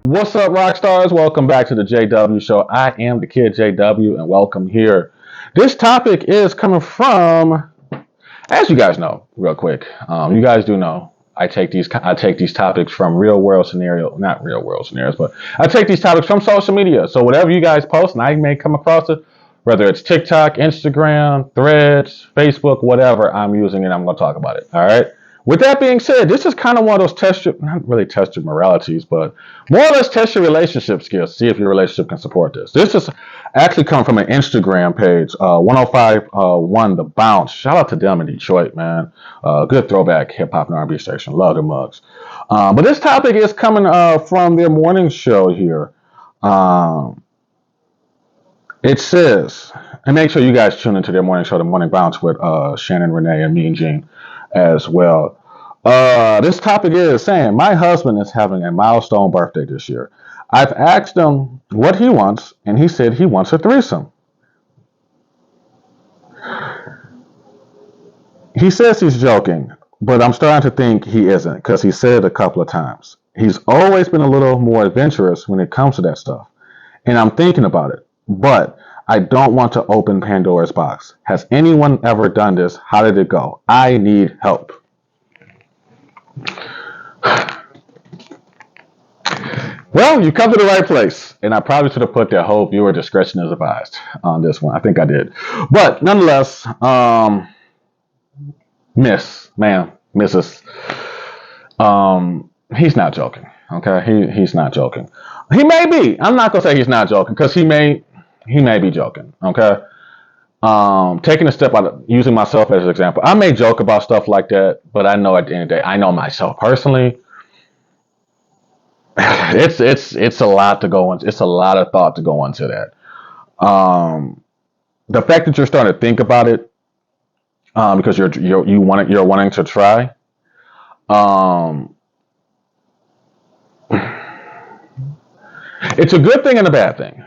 What's up, rock stars? Welcome back to the JW Show. I am the kid JW, and welcome here. This topic is coming from, as you guys know, real quick. You guys do know I take these topics from real world scenario, not real world scenarios, but I take these topics from social media. So whatever you guys post, and I may come across it, whether it's TikTok, Instagram, Threads, Facebook, whatever, I'm using it. I'm going to talk about it. All right. With that being said, this is kind of one of those not really test your moralities, but more or less test your relationship skills. See if your relationship can support this. This is actually come from an Instagram page, 105.1 The Bounce. Shout out to them in Detroit, man. Good throwback hip hop and R&B station. Love the mugs. But this topic is coming from their morning show here. Um, it says, and make sure you guys tune into their morning show, The Morning Bounce, with Shannon, Renee, and me and Gene as well. This topic is saying, my husband is having a milestone birthday this year. I've asked him what he wants, and he said he wants a threesome. He says he's joking, but I'm starting to think he isn't because he said it a couple of times. He's always been a little more adventurous when it comes to that stuff, and I'm thinking about it, but I don't want to open Pandora's box. Has anyone ever done this? How did it go? I need help. Well, you come to the right place, and I probably should have put that whole viewer discretion is advised on this one. I think I did, but nonetheless, Miss, ma'am, Mrs. He's not joking. Okay, he's not joking. He may be. I'm not gonna say he's not joking because he may be joking. Okay. Taking a step out of using myself as an example, I may joke about stuff like that, but I know at the end of the day, I know myself personally. It's a lot to go into. It's a lot of thought to go into that. The fact that you're starting to think about it, because you're wanting to try. Um, it's a good thing and a bad thing.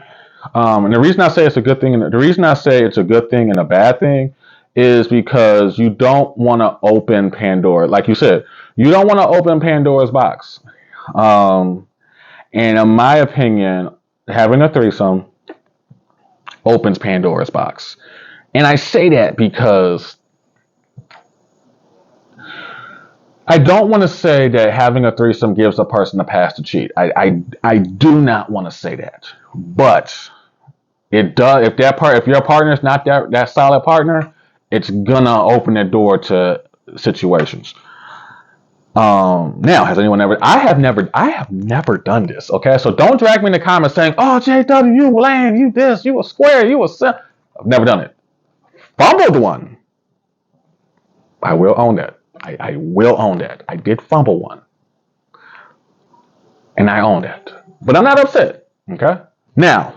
And the reason I say it's a good thing, and the reason I say it's a good thing and a bad thing, is because you don't want to open Pandora, like you said, you don't want to open Pandora's box. Um, and in my opinion, having a threesome opens Pandora's box. And I say that because I don't want to say that having a threesome gives a person a pass to cheat. I do not want to say that, but it does. If your partner is not that solid partner, it's gonna open the door to situations. Now, has anyone ever? I have never done this. Okay, so don't drag me in the comments saying, "Oh, JW, you lame, you this, you a square, you a." I've never done it. Fumbled one. I will own that. I will own that. I did fumble one, and I own that. But I'm not upset. Okay. Now,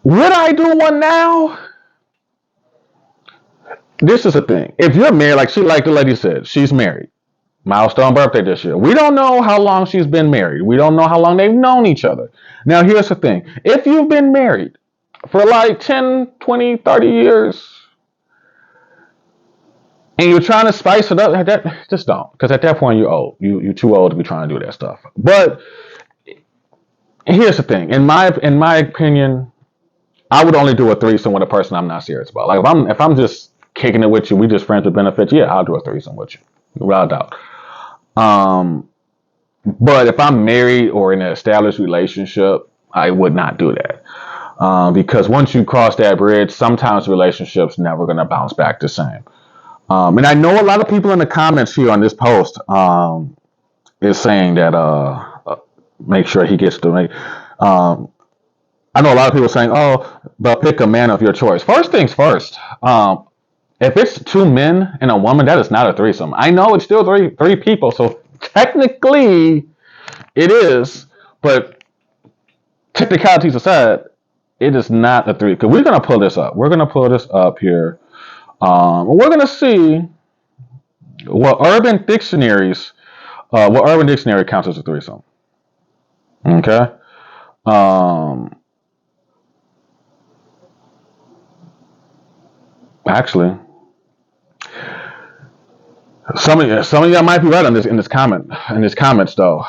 would I do one now? This is the thing. If you're married, like the lady said, she's married. Milestone birthday this year. We don't know how long she's been married. We don't know how long they've known each other. Now, here's the thing. If you've been married for like 10, 20, 30 years, and you're trying to spice it up, just don't. Because at that point, you're old. You're too old to be trying to do that stuff. But here's the thing. In my opinion, I would only do a threesome with a person I'm not serious about. Like if I'm just kicking it with you, we just friends with benefits. Yeah, I'll do a threesome with you, without a doubt. Um, but if I'm married or in an established relationship, I would not do that. Because once you cross that bridge, sometimes relationships never gonna bounce back the same. And I know a lot of people in the comments here on this post is saying that make sure he gets to make. Um, I know a lot of people saying, "Oh, but pick a man of your choice." First things first. If it's two men and a woman, that is not a threesome. I know it's still three people, so technically it is, but technicalities aside, it is not a three. Because we're gonna pull this up. We're gonna pull this up here. We're gonna see what Urban Dictionary counts as a threesome. Okay. Um, Actually, Some of y'all might be right on this in this comments though,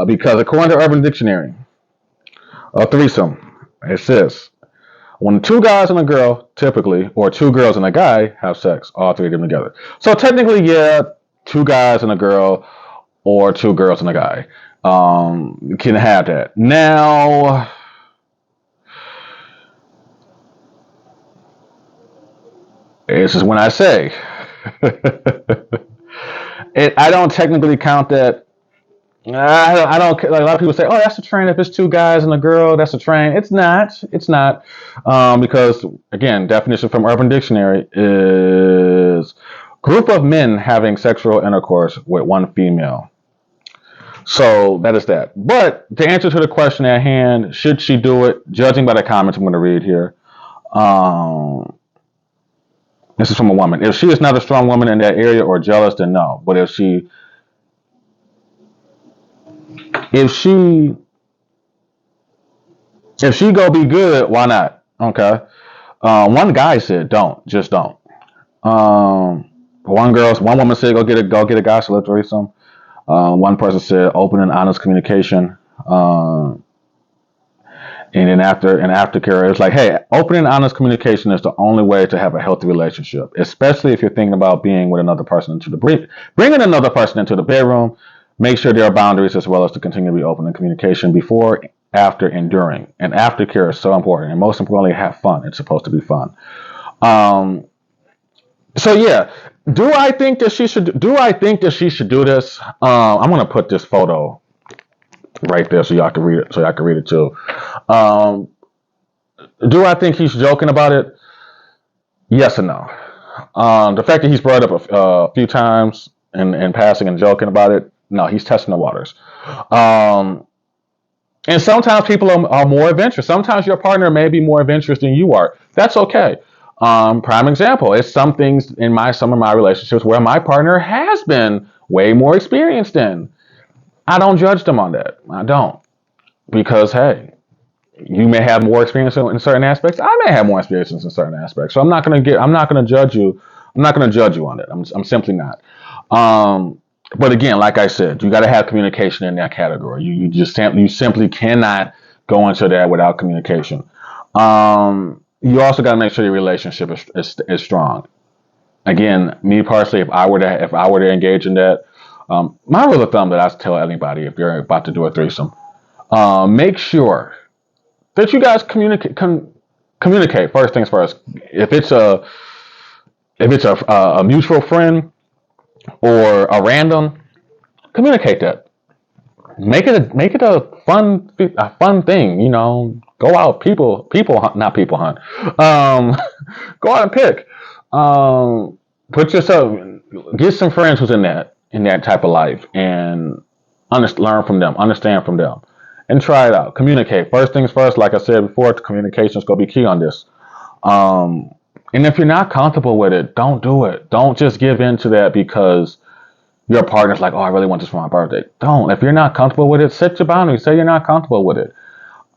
because according to Urban Dictionary, a threesome, it says when two guys and a girl, typically, or two girls and a guy have sex, all three of them together. So technically, yeah, two guys and a girl, or two girls and a guy, can have that. Now, this is when I say, I don't technically count that. I don't like a lot of people say, "Oh, that's a train." If it's two guys and a girl, that's a train. It's not. It's not, because again, definition from Urban Dictionary is group of men having sexual intercourse with one female. So that is that. But to answer to the question at hand, should she do it? Judging by the comments I'm going to read here, um, this is from a woman. If she is not a strong woman in that area or jealous, then no. But if she if she go be good, why not? Okay. One guy said, "Don't, just don't." One woman said, go get a guy, so let's threesome." One person said, "Open and honest communication." And then aftercare, it's like, hey, open and honest communication is the only way to have a healthy relationship, especially if you're thinking about being with another person bringing another person into the bedroom. Make sure there are boundaries as well as to continue to be open in communication before, after, and during. And aftercare is so important, and most importantly, have fun. It's supposed to be fun. Um, so yeah, do I think that she should? Do I think that she should do this? I'm gonna put this photo right there so y'all can read it. So y'all can read it too. Um, do I think he's joking about it? Yes and no. The fact that he's brought it up a few times and passing and joking about it, no, he's testing the waters. Um, and sometimes people are more adventurous. Sometimes your partner may be more adventurous than you are. That's okay. Prime example is some of my relationships where my partner has been way more experienced in. I don't judge them on that. I don't, because hey, you may have more experience in certain aspects. I may have more experience in certain aspects. So I'm not gonna judge you. I'm not gonna judge you on it. I'm simply not. Um, but again, like I said, you got to have communication in that category. You simply cannot go into that without communication. You also got to make sure your relationship is strong. Again, me personally, if I were to engage in that, my rule of thumb that I tell anybody if you're about to do a threesome, make sure that you guys communicate first things first. If it's a mutual friend or a random, communicate that. Make it a fun thing. Go out, people hunt, not people hunt. Um, Go out and pick. Put yourself, get some friends who's in that type of life, and learn from them, understand from them, and try it out. Communicate. First things first. Like I said before, communication is gonna be key on this. Um, and if you're not comfortable with it, don't do it. Don't just give in to that because your partner's like, "Oh, I really want this for my birthday." Don't. If you're not comfortable with it, set your boundaries. Say you're not comfortable with it.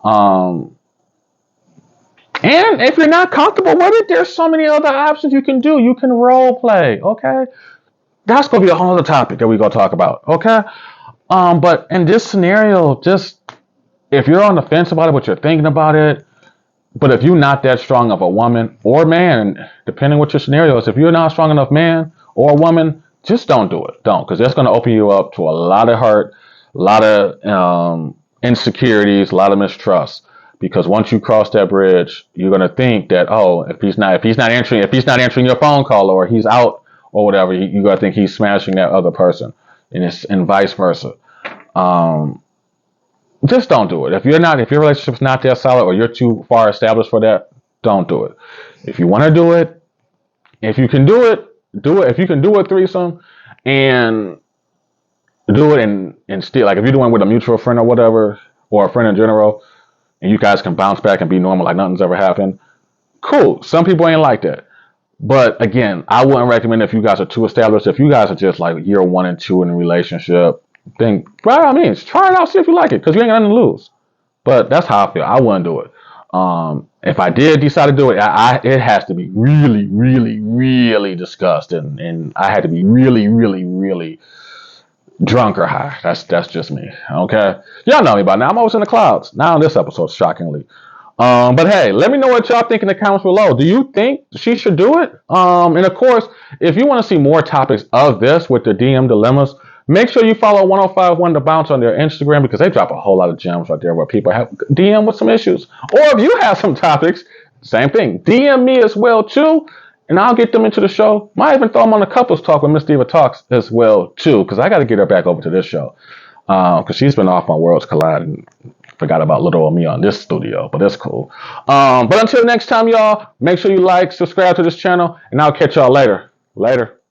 Um, and if you're not comfortable with it, there's so many other options you can do. You can role play. Okay, that's gonna be a whole other topic that we're gonna talk about. Okay. But in this scenario, just if you're on the fence about it, but you're thinking about it, but if you're not that strong of a woman or man, depending what your scenario is, if you're not a strong enough man or woman, just don't do it. Don't, because that's going to open you up to a lot of hurt, a lot of insecurities, a lot of mistrust. Because once you cross that bridge, you're going to think that, oh, if he's not answering your phone call, or he's out or whatever, you're going to think he's smashing that other person, and vice versa. Um, just don't do it. If your relationship's not that solid, or you're too far established for that, don't do it. If you want to do it, if you can do it, do it. If you can do a threesome and do it and still, like if you're doing it with a mutual friend or whatever, or a friend in general, and you guys can bounce back and be normal like nothing's ever happened, cool. Some people ain't like that. But again, I wouldn't recommend if you guys are too established. If you guys are just like year 1 and 2 in a relationship, then by all means, try it out, see if you like it, because you ain't got nothing to lose. But that's how I feel. I wouldn't do it. if I did decide to do it, it has to be really, really, really disgusting, and I had to be really, really, really drunk or high. That's just me. Okay, y'all know me by now. I'm always in the clouds. Now in this episode, shockingly. But hey, let me know what y'all think in the comments below. Do you think she should do it? And of course, if you want to see more topics of this with the DM dilemmas, make sure you follow 1051 The Bounce on their Instagram, because they drop a whole lot of gems right there where people have DM with some issues. Or if you have some topics, same thing. DM me as well too, and I'll get them into the show. Might even throw them on the couples talk with Miss Diva Talks as well too, because I got to get her back over to this show, because she's been off on Worlds Collide and forgot about little old me on this studio, but that's cool. But until next time, y'all, make sure you like, subscribe to this channel, and I'll catch y'all later. Later.